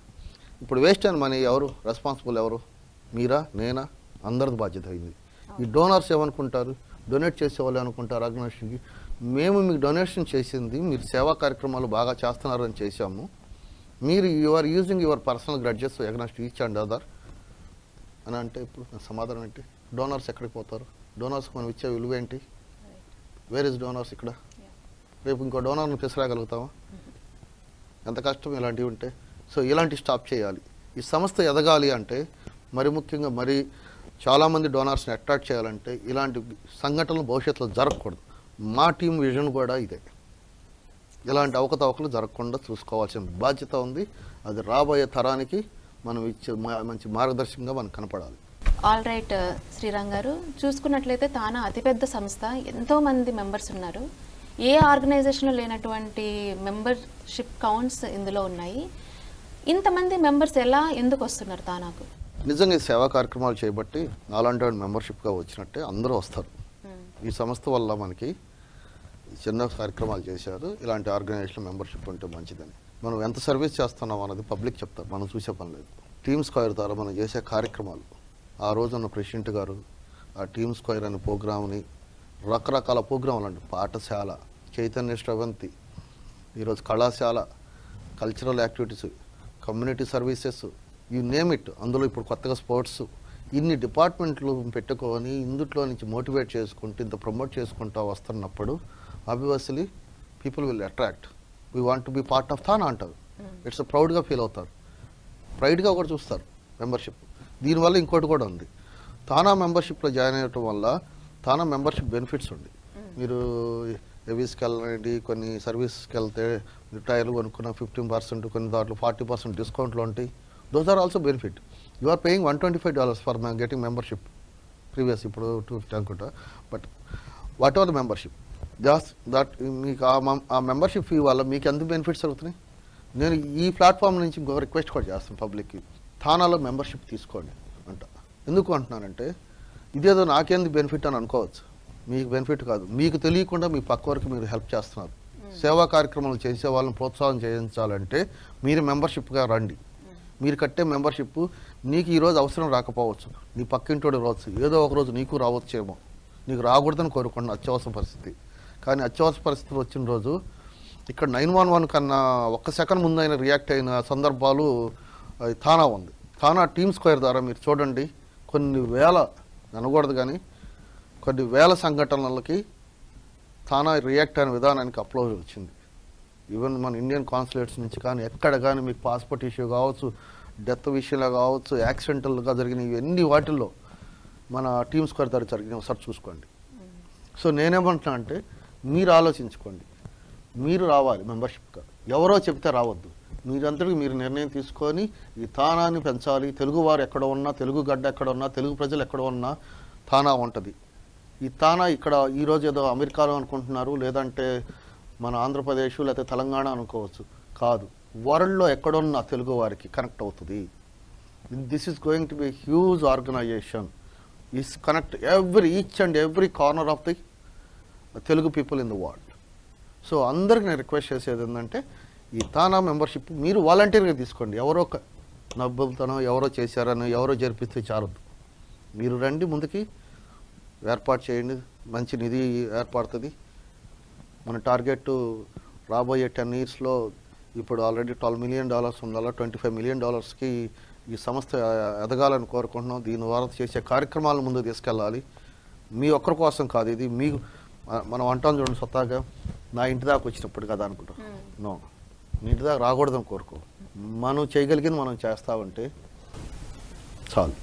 ఇప్పుడు వేస్ట్ అయిన మనీ ఎవరు రెస్పాన్సిబుల్? ఎవరు? మీరా, నేనా? అందరిది బాధ్యత అయింది. ఈ డోనర్స్ ఏమనుకుంటారు? డొనేట్ చేసేవాళ్ళు అనుకుంటారు ఆర్గనైజేషన్కి. మేము మీకు డొనేషన్ చేసింది మీరు సేవా కార్యక్రమాలు బాగా చేస్తున్నారని చేశాము. మీరు are using your personal grudges against each and other అని అంటే ఇప్పుడు సమాధానం ఏంటి? డోనర్స్ ఎక్కడికి పోతారు? డోనర్స్కి మనం ఇచ్చే విలువ ఏంటి? వేర్ ఇస్ డోనర్స్ ఇక్కడ? రేపు ఇంకో డోనర్ని తీసుకురాగలుగుతామా? ఎంత కష్టం ఇలాంటివి ఉంటే. సో ఇలాంటివి స్టాప్ చేయాలి. ఈ సంస్థ ఎదగాలి అంటే మరి ముఖ్యంగా మరి చాలామంది డోనర్స్ని అట్రాక్ట్ చేయాలంటే ఇలాంటి సంఘటనలు భవిష్యత్తులో జరగకూడదు. మా టీం విజన్ కూడా ఇదే. ఇలాంటి అవకతవకలు జరగకుండా చూసుకోవాల్సిన బాధ్యత ఉంది. అది రాబోయే తరానికి మనం ఇచ్చే మంచి మార్గదర్శకంగా మనకు కనపడాలి. ఆల్ రైట్ శ్రీరామ్ గారు, చూసుకున్నట్లయితే తానా అతిపెద్ద సంస్థ, ఎంతోమంది మెంబర్స్ ఉన్నారు. ఏ ఆర్గనైజేషన్లో లేనటువంటి మెంబర్షిప్ కౌంట్స్ ఇందులో ఉన్నాయి. ఇంతమంది మెంబర్స్ ఎందుకు వస్తున్నారు తానాకు? నిజంగా ఈ సేవా కార్యక్రమాలు చేయబట్టి నాలాంటి మెంబర్షిప్గా వచ్చినట్టే అందరూ వస్తారు. ఈ సంస్థ వల్ల మనకి చిన్న కార్యక్రమాలు చేశారు. ఇలాంటి ఆర్గనైజేషన్ మెంబర్షిప్ ఉంటే మంచిదని. మనం ఎంత సర్వీస్ చేస్తున్నాం అన్నది పబ్లిక్ చెప్తారు, మనం చూసే పని లేదు. టీమ్ స్క్వేర్ ద్వారా మనం చేసే కార్యక్రమాలు, ఆ రోజున్న ప్రెసిడెంట్ గారు ఆ టీమ్ స్క్వేర్ అనే ప్రోగ్రామ్ని రకరకాల ప్రోగ్రాములు అండి, పాఠశాల, చైతన్య శ్రవంతి, ఈరోజు కళాశాల, cultural activities, community services, you name it. అందులో ఇప్పుడు కొత్తగా స్పోర్ట్స్, ఇన్ని డిపార్ట్మెంట్లు పెట్టుకొని ఇందులో నుంచి మోటివేట్ చేసుకుంటూ ఇంత ప్రమోట్ చేసుకుంటూ వస్తున్నప్పుడు obviously people will attract. We want to be part of TANA అంటారు. ఇట్స్ ప్రౌడ్గా ఫీల్ అవుతారు, ప్రైడ్గా కూడా చూస్తారు మెంబర్షిప్. దీనివల్ల ఇంకోటి కూడా ఉంది. తానా మెంబర్షిప్లో జాయిన్ అయ్యటం వల్ల తానా మెంబర్షిప్ బెనిఫిట్స్ ఉంది. మీరు హెవీస్కి వెళ్ళండి, కొన్ని సర్వీస్కి వెళ్తే టైర్లు కొనుక్కున్న 15%, కొన్ని దాంట్లో 40% డిస్కౌంట్లు ఉంటాయి. Those are also benefit. You are paying $125 for getting membership. Previous ఇప్పుడు 250 అనుకుంటా. But whatever the membership that మీకు ఆ మెంబర్షిప్ ఫీ వల్ల మీకు ఎంత బెనిఫిట్స్ జరుగుతున్నాయి. నేను ఈ ప్లాట్ఫామ్ నుంచి ఇంకో రిక్వెస్ట్ కూడా చేస్తాను పబ్లిక్కి, తానాలో మెంబర్షిప్ తీసుకోండి అంట. ఎందుకు అంటున్నానంటే ఇదేదో నాకేంది బెనిఫిట్ అని అనుకోవచ్చు. మీకు బెనిఫిట్ కాదు, మీకు తెలియకుండా మీ పక్క వరకు మీరు హెల్ప్ చేస్తున్నారు. సేవా కార్యక్రమాలు చేసే వాళ్ళని ప్రోత్సాహం చేయించాలంటే మీరు మెంబర్షిప్గా రండి. మీరు కట్టే మెంబర్షిప్ నీకు ఈరోజు అవసరం రాకపోవచ్చు, నీ పక్కింటోడు రావచ్చు, ఏదో ఒక రోజు నీకు రావచ్చేమో. నీకు రాకూడదని కోరుకున్న అత్యవసర పరిస్థితి. కానీ అత్యవసర పరిస్థితులు వచ్చిన రోజు ఇక్కడ 911 కన్నా ఒక్క సెకండ్ ముందు అయినా రియాక్ట్ అయిన సందర్భాలు తానా ఉంది. తానా టీమ్ స్క్వేర్ ద్వారా మీరు చూడండి కొన్ని వేల అనకూడదు కానీ కొన్ని వేల సంఘటనలకి తానా రియాక్ట్ అయిన విధానానికి అప్లోడ్ వచ్చింది. ఈవెన్ మన ఇండియన్ కాన్సులేట్స్ నుంచి కానీ ఎక్కడ కానీ మీకు పాస్పోర్ట్ ఇష్యూ కావచ్చు, డెత్ విషయంలో కావచ్చు, యాక్సిడెంటల్గా జరిగిన ఇవన్నీ వాటిల్లో మన టీమ్ స్క్వేర్ ద్వారా జరిగిన ఒకసారి చూసుకోండి. సో నేనేమంటున్నా అంటే మీరు ఆలోచించుకోండి, మీరు రావాలి మెంబర్షిప్గా, ఎవరో చెప్తే రావద్దు. మీరందరికీ మీరు నిర్ణయం తీసుకొని ఈ తానాన్ని పెంచాలి. తెలుగువారు ఎక్కడ ఉన్నా, తెలుగు గడ్డ ఎక్కడ ఉన్నా, తెలుగు ప్రజలు ఎక్కడ ఉన్నా తానా ఉంటుంది. ఈ తానా ఇక్కడ ఈరోజు ఏదో అమెరికాలో అనుకుంటున్నారు, లేదంటే మన ఆంధ్రప్రదేశ్ లేకపోతే తెలంగాణ అనుకోవచ్చు, కాదు, వరల్డ్లో ఎక్కడున్నా తెలుగు వారికి కనెక్ట్ అవుతుంది. This is going to be huge organization, is connect each and every corner of the Telugu people in the world. So అందరికి నేను రిక్వెస్ట్ చేసేది ఏంటంటే ఈ తానా మెంబర్షిప్ మీరు వాలంటీర్గా తీసుకోండి. ఎవరో నబ్బులతనో ఎవరో చేశారనో ఎవరో జరిపిస్తే చాలదు. మీరు రండి, ముందుకి ఏర్పాటు చేయండి, మంచి నిధి ఏర్పడుతుంది. మన టార్గెట్ రాబోయే 10 yearsలో ఇప్పుడు ఆల్రెడీ $12 million ఉండాలా, $25 million ఈ సంస్థ ఎదగాలని కోరుకుంటున్నాం. దీని ద్వారా చేసే కార్యక్రమాలను ముందుకు తీసుకెళ్ళాలి. మీ ఒక్కరి కోసం కాదు, ఇది మీకు మనం అంటాం చూడండి, స్వతహాగా నా ఇంటి దాకా వచ్చినప్పుడు కదా అనుకుంటాం. నో, నీ ఇంటి దాకా రాకూడదని కోరుకో. మనం చేయగలిగింది మనం చేస్తామంటే చాలు.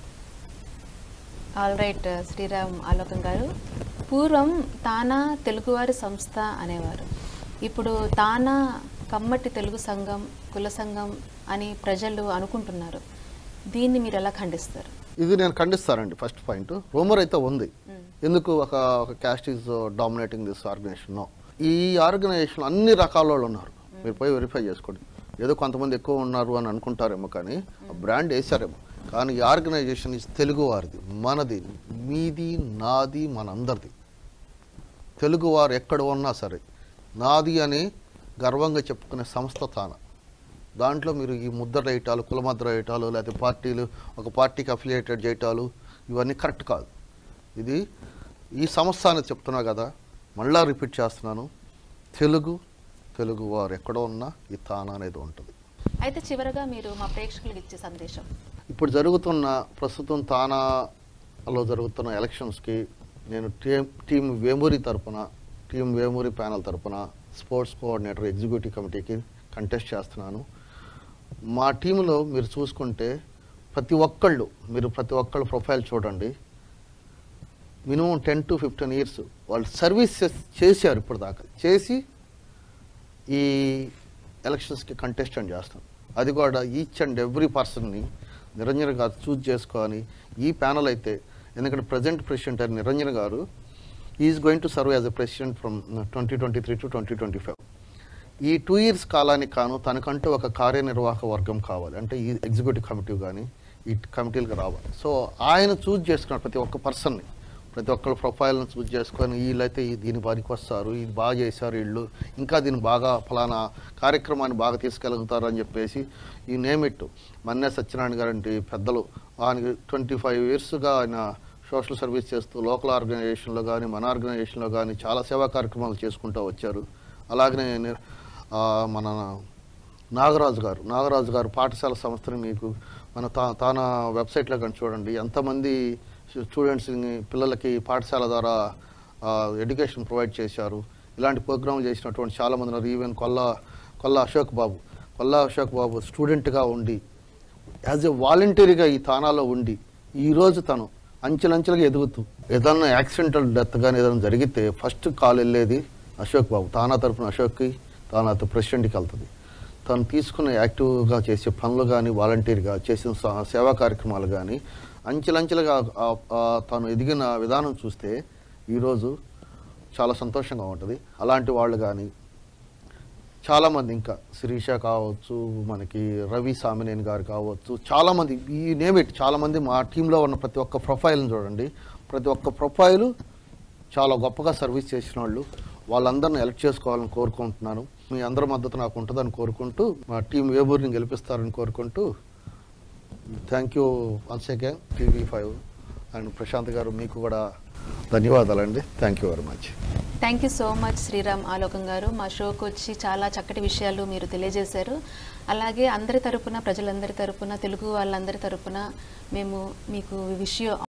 ఆల్ రైట్ శ్రీరామ్ ఆలోకం గారు, పూర్వం తానా తెలుగువారి సంస్థ అనేవారు, ఇప్పుడు తానా కమ్మటి తెలుగు సంఘం, కుల సంఘం అని ప్రజలు అనుకుంటున్నారు. దీన్ని మీరు ఎలా ఖండిస్తారు? ఇది నేను ఖండిస్తానండి. ఫస్ట్ పాయింట్, రూమర్ అయితే ఉంది. ఎందుకు ఒక caste is dominating this organization. ఈ ఆర్గనైజేషన్ అన్ని రకాల వాళ్ళు ఉన్నారు, మీరు పోయి వెరిఫై చేసుకోండి. ఏదో కొంతమంది ఎక్కువ ఉన్నారు అని అనుకుంటారేమో, కానీ బ్రాండ్ వేసారేమో, కానీ ఈ ఆర్గనైజేషన్ ఇస్ తెలుగు వారిది, మనది, మీది, నాది, మనందరిది. తెలుగువారు ఎక్కడ ఉన్నా సరే నాది అని గర్వంగా చెప్పుకునే సంస్థ తానా. దాంట్లో మీరు ఈ ముద్ర వేయటాలు, కులముద్ర వేయటాలు, లేకపోతే పార్టీలు ఒక పార్టీకి అఫిలియేటెడ్ చేయటాలు ఇవన్నీ కరెక్ట్ కాదు. ఇది ఈ సంస్థ అని చెప్తున్నా కదా, మళ్ళా రిపీట్ చేస్తున్నాను, తెలుగు వారు ఎక్కడ ఉన్నా ఈ తానా అనేది ఉంటుంది. అయితే చివరగా మీరు మా ప్రేక్షకులకు ఇచ్చే సందేశం. ఇప్పుడు ప్రస్తుతం తానాలో జరుగుతున్న ఎలక్షన్స్కి నేను టీం వేమూరి తరపున, టీం వేమూరి ప్యానల్ తరపున స్పోర్ట్స్ కోఆర్డినేటర్ ఎగ్జిక్యూటివ్ కమిటీకి కంటెస్ట్ చేస్తున్నాను. మా టీంలో మీరు చూసుకుంటే ప్రతి ఒక్కళ్ళు ప్రొఫైల్ చూడండి, మినిమం 10 to 15 years వాళ్ళు సర్వీస్ చేశారు, ఇప్పుడు దాకా చేసి ఈ ఎలక్షన్స్కి కంటెస్టెంట్ చేస్తాం. అది కూడా ఈచ్ అండ్ ఎవ్రీ పర్సన్ని నిరంజన్ గారు చూజ్ చేసుకొని, ఈ ప్యానల్ అయితే ఎందుకంటే ప్రజెంట్ ప్రెసిడెంట్ అయిన నిరంజన్ గారు is going to serve as a president from 2023 to 2025. ఈ 2 years కాలానికి కాను తనకంటూ ఒక కార్యనిర్వాహక వర్గం కావాలి, అంటే ఈ ఎగ్జిక్యూటివ్ కమిటీ కానీ ఈ కమిటీలకు రావాలి. సో ఆయన చూజ్ చేసుకున్నాడు ప్రతి ఒక్క పర్సన్ని, ప్రతి ఒక్కళ్ళ ప్రొఫైల్ని చూజ్ చేసుకొని, వీళ్ళైతే దీని పనికి వస్తారు, ఇది బాగా చేశారు, వీళ్ళు ఇంకా దీన్ని బాగా ఫలానా కార్యక్రమాన్ని బాగా తీసుకెళ్తారు అని చెప్పేసి ఈ నేమిట్ మన్నే సత్యనారాయణ గారంటి పెద్దలు, ఆయనకి 25 yearsగా ఆయన సోషల్ సర్వీస్ చేస్తూ లోకల్ ఆర్గనైజేషన్లో కానీ మన ఆర్గనైజేషన్లో కానీ చాలా సేవా కార్యక్రమాలు చేసుకుంటూ వచ్చారు. అలాగనే మన నాగరాజు గారు పాఠశాల సంస్థని మీకు మన తానా వెబ్సైట్లో కానీ చూడండి, ఎంతమంది స్టూడెంట్స్ని పిల్లలకి పాఠశాల ద్వారా ఎడ్యుకేషన్ ప్రొవైడ్ చేశారు. ఇలాంటి ప్రోగ్రాంలు చేసినటువంటి చాలామంది ఉన్నారు. ఈవెన్ కొల్లా అశోక్ బాబు స్టూడెంట్గా ఉండి యాజ్ ఎ వాలంటీర్గా ఈ తానాలో ఉండి ఈరోజు తను అంచెలంచెలుగా ఎదుగుతూ, ఏదన్నా యాక్సిడెంటల్ డెత్ కానీ ఏదైనా జరిగితే ఫస్ట్ కాల్ వెళ్ళేది అశోక్ బాబు. తానా తరఫున అశోక్కి, తానాతో ప్రెసిడెంట్కి వెళ్తుంది. తను తీసుకున్న యాక్టివ్గా చేసే పనులు కానీ, వాలంటీర్గా చేసిన సేవా కార్యక్రమాలు కానీ అంచెలంచెలుగా తను ఎదిగిన విధానం చూస్తే ఈరోజు చాలా సంతోషంగా ఉంటుంది. అలాంటి వాళ్ళు కానీ చాలామంది, ఇంకా శిరీష కావచ్చు, మనకి రవి సామినేని గారు కావచ్చు, చాలామంది ఈ నేమిట్ చాలామంది మా టీంలో ఉన్న ప్రతి ఒక్క ప్రొఫైల్ని చూడండి, ప్రతి ఒక్క ప్రొఫైలు చాలా గొప్పగా సర్వీస్ చేసిన వాళ్ళు. వాళ్ళందరిని ఎలక్ట్ చేసుకోవాలని కోరుకుంటున్నాను. మీ అందరి మద్దతు నాకు ఉంటుందని కోరుకుంటూ, మా టీం వేమూరిని గెలిపిస్తారని కోరుకుంటూ, thank you once again TV5 and Prashanth garu, మీకు కూడా ధన్యవాదాలండి. Thank you very much. Thank you so much Sriram Alokam garu. మా షోకి వచ్చి చాలా చక్కటి విషయాలు మీరు తెలియజేశారు. అలాగే అందరి తరపున, ప్రజలందరి తరపున, తెలుగు వాళ్ళందరి తరపున మేము మీకు విష్ యూ